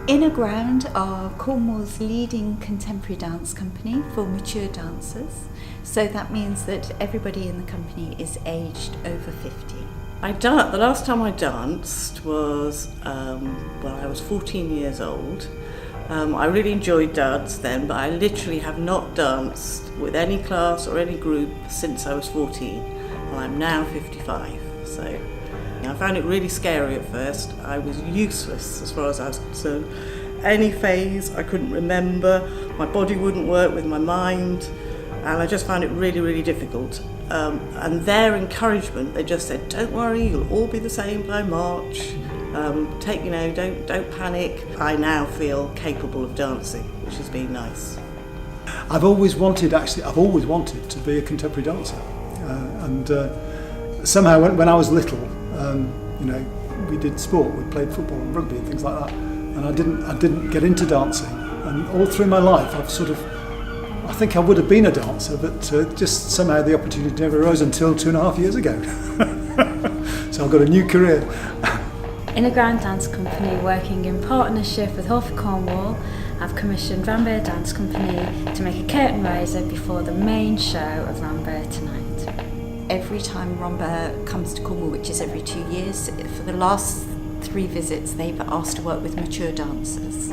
Inner Ground are Cornwall's leading contemporary dance company for mature dancers. So that means that everybody in the company is aged over 50. The last time I danced was when I was 14 years old. I really enjoyed dance then, but I literally have not danced with any class or any group since I was 14. And I'm now 55, so I found it really scary at first. I was useless as far as I was concerned. Any phase I couldn't remember, my body wouldn't work with my mind, and I just found it really, really difficult. And their encouragement, they just said, don't worry, you'll all be the same by March. Don't panic. I now feel capable of dancing, which has been nice. I've always wanted to be a contemporary dancer. Somehow when I was little, we did sport, we played football and rugby and things like that. And I didn't get into dancing. And all through my life, I think I would have been a dancer, but just somehow the opportunity never arose until 2.5 years ago. So I've got a new career. Inner Ground Dance Company, working in partnership with Halford Cornwall, have commissioned Rambert Dance Company to make a curtain raiser before the main show of Rambert tonight. Every time Rambert comes to Cornwall, which is every 2 years, for the last 3 visits they've asked to work with mature dancers.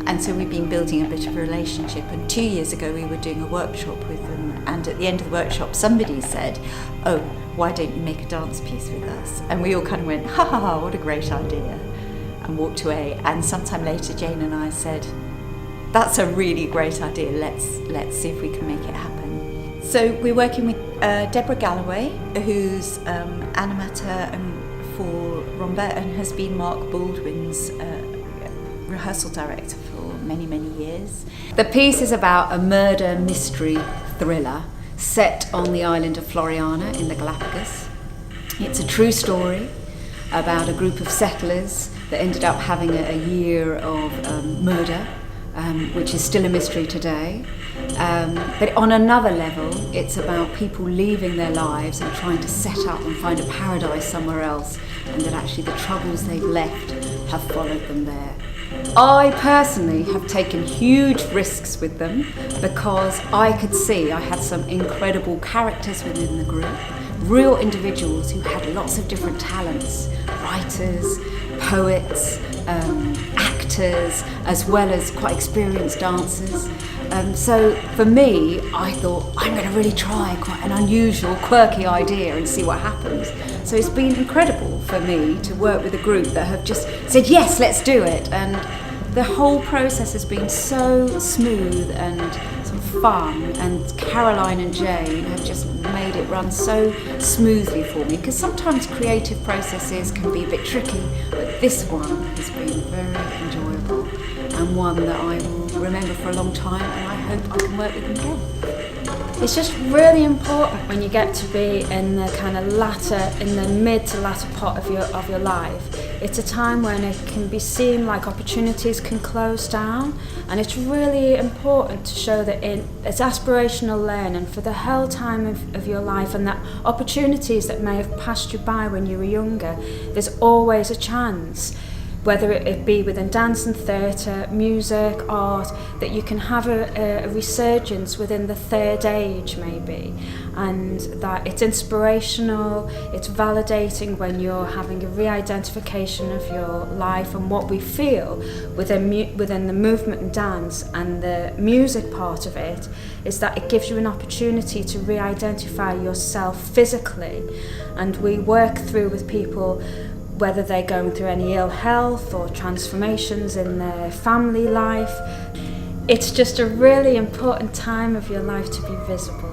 And so we've been building a bit of a relationship, and 2 years ago we were doing a workshop with them, and at the end of the workshop somebody said, oh, why don't you make a dance piece with us? And we all kind of went, ha ha ha, what a great idea, and walked away. And sometime later Jane and I said, that's a really great idea, let's see if we can make it happen. So we're working with Deborah Galloway, who's animator for Rambert and has been Mark Baldwin's rehearsal director for many, many years. The piece is about a murder mystery thriller set on the island of Floriana in the Galapagos. It's a true story about a group of settlers that ended up having a year of murder, which is still a mystery today. But on another level, it's about people leaving their lives and trying to set up and find a paradise somewhere else, and that actually the troubles they've left have followed them there. I personally have taken huge risks with them because I could see I had some incredible characters within the group, real individuals who had lots of different talents, writers, poets, actors, as well as quite experienced dancers. So for me, I thought I'm going to really try quite an unusual, quirky idea and see what happens. So it's been incredible for me to work with a group that have just said, yes, let's do it. And the whole process has been so smooth and sort of fun, and Caroline and Jane have just made it run so smoothly for me, because sometimes creative processes can be a bit tricky, but this one has been very enjoyable and one that I will remember for a long time, and I hope I can work with them again. It's just really important when you get to be in the kind of mid to latter part of your life. It's a time when it can be seen like opportunities can close down, and it's really important to show that it's aspirational learning for the whole time of your life, and that opportunities that may have passed you by when you were younger, there's always a chance. Whether it be within dance and theatre, music, art, that you can have a resurgence within the third age maybe, and that it's inspirational, it's validating when you're having a re-identification of your life. And what we feel within the movement and dance and the music part of it is that it gives you an opportunity to re-identify yourself physically, and we work through with people whether they're going through any ill health or transformations in their family life. It's just a really important time of your life to be visible.